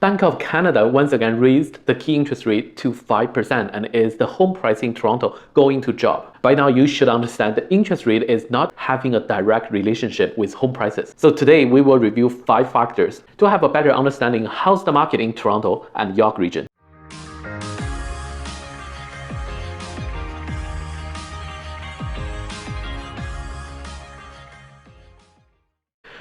Bank of Canada once again raised the key interest rate to 5% and is the home price in Toronto going to drop. By now, you should understand the interest rate is not having a direct relationship with home prices. So today, we will review 5 factors to have a better understanding how's the market in Toronto and York region.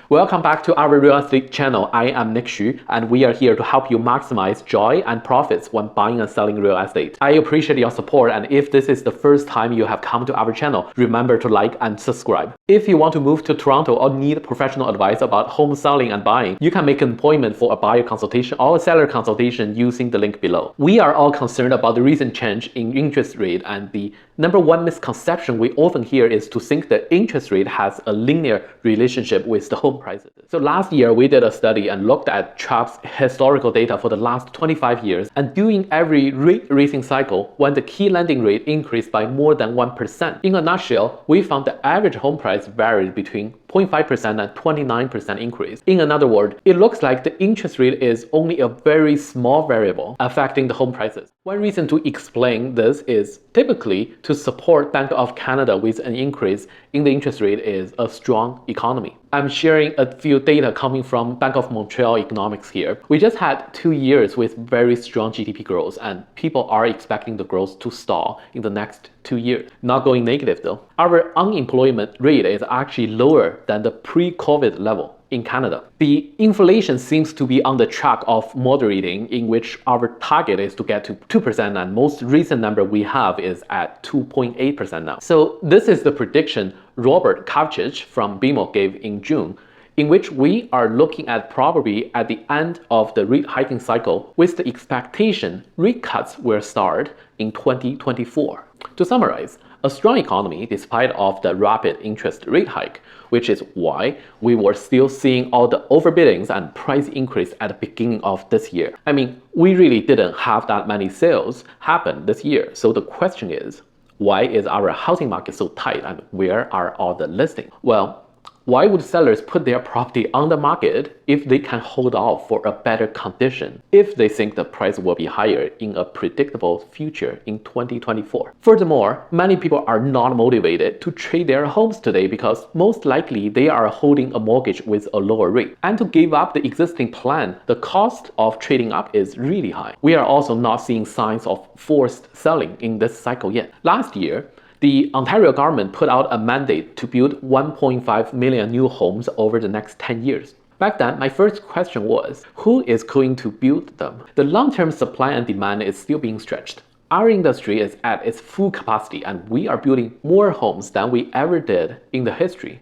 Welcome back to our real estate channel. I am Nick Xu, and we are here to help you maximize joy and profits when buying and selling real estate. I appreciate your support, and if this is the first time you have come to our channel, remember to like and subscribe. If you want to move to Toronto or need professional advice about home selling and buying, you can make an appointment for a buyer consultation or a seller consultation using the link below. We are all concerned about the recent change in interest rate, and the number one misconception we often hear is to think that interest rate has a linear relationship with the home prices. So last year we did a study and looked at CHOP's historical data for the last 25 years, and during every rate raising cycle, when the key lending rate increased by more than 1%. In a nutshell, we found the average home price varied between 0.5% and 29% increase. In another word, it looks like the interest rate is only a very small variable affecting the home prices. One reason to explain this is typically to support Bank of Canada with an increase in the interest rate is a strong economy. I'm sharing a few data coming from Bank of Montreal economics here. We just had 2 years with very strong GDP growth, and people are expecting the growth to stall in the next 2 years. Not going negative though. Our unemployment rate is actually lower than the pre-COVID level in Canada. The inflation seems to be on the track of moderating, in which our target is to get to 2%, and most recent number we have is at 2.8% now. So this is the prediction Robert Kavcic from BMO gave in June, in which we are looking at probably at the end of the rate hiking cycle with the expectation rate cuts will start in 2024. To summarize, a strong economy despite of the rapid interest rate hike, which is why we were still seeing all the overbiddings and price increase at the beginning of this year. I mean, we really didn't have that many sales happen this year. So the question is, why is our housing market so tight, and where are all the listings? Well, why would sellers put their property on the market if they can hold off for a better condition if they think the price will be higher in a predictable future in 2024? Furthermore, many people are not motivated to trade their homes today because most likely they are holding a mortgage with a lower rate. And to give up the existing plan, the cost of trading up is really high. We are also not seeing signs of forced selling in this cycle yet. Last year, the Ontario government put out a mandate to build 1.5 million new homes over the next 10 years. Back then, my first question was, who is going to build them? The long-term supply and demand is still being stretched. Our industry is at its full capacity, and we are building more homes than we ever did in the history,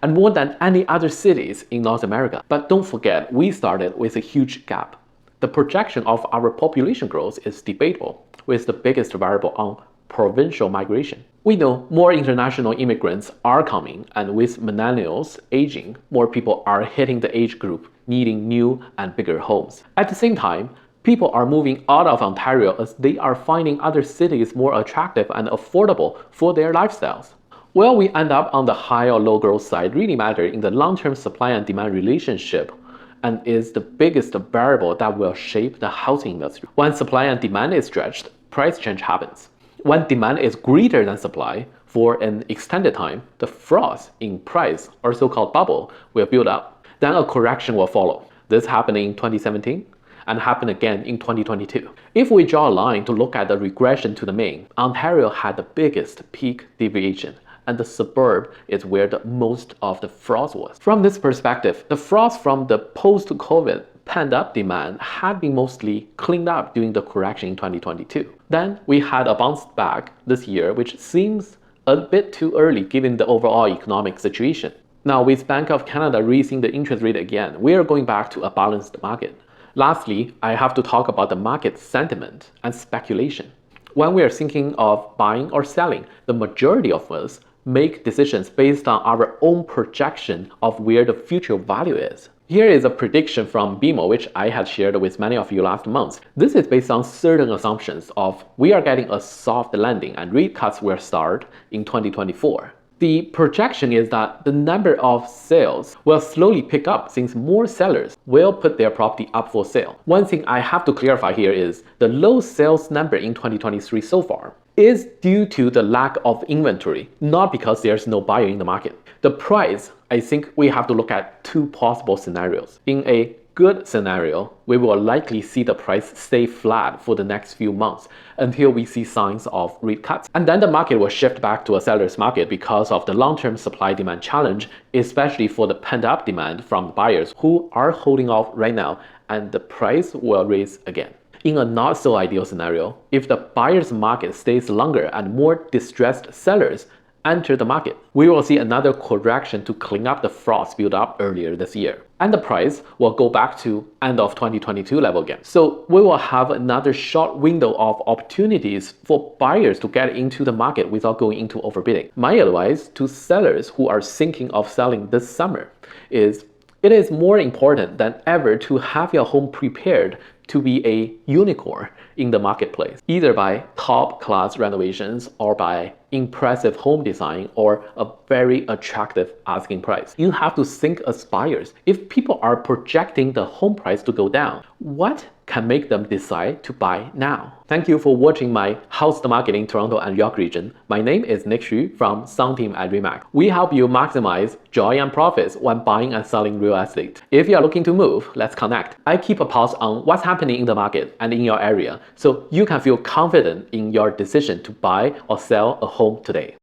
and more than any other cities in North America. But don't forget, we started with a huge gap. The projection of our population growth is debatable, with the biggest variable on provincial migration. We know more international immigrants are coming, and with millennials aging, more people are hitting the age group needing new and bigger homes. At the same time, people are moving out of Ontario as they are finding other cities more attractive and affordable for their lifestyles. Where we end up on the high or low growth side really matters in the long-term supply and demand relationship, and is the biggest variable that will shape the housing industry. When supply and demand is stretched, price change happens. When demand is greater than supply for an extended time, the froth in price, or so-called bubble, will build up. Then a correction will follow. This happened in 2017 and happened again in 2022. If we draw a line to look at the regression to the mean, Ontario had the biggest peak deviation, and the suburb is where the most of the froth was. From this perspective, the froth from the post-COVID pent-up demand had been mostly cleaned up during the correction in 2022. Then we had a bounce back this year, which seems a bit too early given the overall economic situation. Now, with Bank of Canada raising the interest rate again, we are going back to a balanced market. Lastly, I have to talk about the market sentiment and speculation. When we are thinking of buying or selling, the majority of us make decisions based on our own projection of where the future value is. Here is a prediction from BMO, which I had shared with many of you last month. This is based on certain assumptions of we are getting a soft landing and rate cuts will start in 2024. The projection is that the number of sales will slowly pick up since more sellers will put their property up for sale. One thing I have to clarify here is the low sales number in 2023 so far is due to the lack of inventory, not because there's no buyer in the market. The price, I think we have to look at two possible scenarios. In a good scenario, we will likely see the price stay flat for the next few months until we see signs of rate cuts. And then the market will shift back to a seller's market because of the long-term supply-demand challenge, especially for the pent-up demand from buyers who are holding off right now, and the price will raise again. In a not so ideal scenario, if the buyer's market stays longer and more distressed sellers enter the market, we will see another correction to clean up the frauds built up earlier this year. And the price will go back to end of 2022 level again. So we will have another short window of opportunities for buyers to get into the market without going into overbidding. My advice to sellers who are thinking of selling this summer is it is more important than ever to have your home prepared to be a unicorn in the marketplace, either by top-class renovations or by impressive home design or a very attractive asking price. You have to think as buyers. If people are projecting the home price to go down, what can make them decide to buy now? Thank you for watching my How's the Market in Toronto and York region. My name is Nick Xu from Song Team at Remax. We help you maximize joy and profits when buying and selling real estate. If you are looking to move, let's connect. I keep a pulse on what's happening in the market and in your area so you can feel confident in your decision to buy or sell a home today.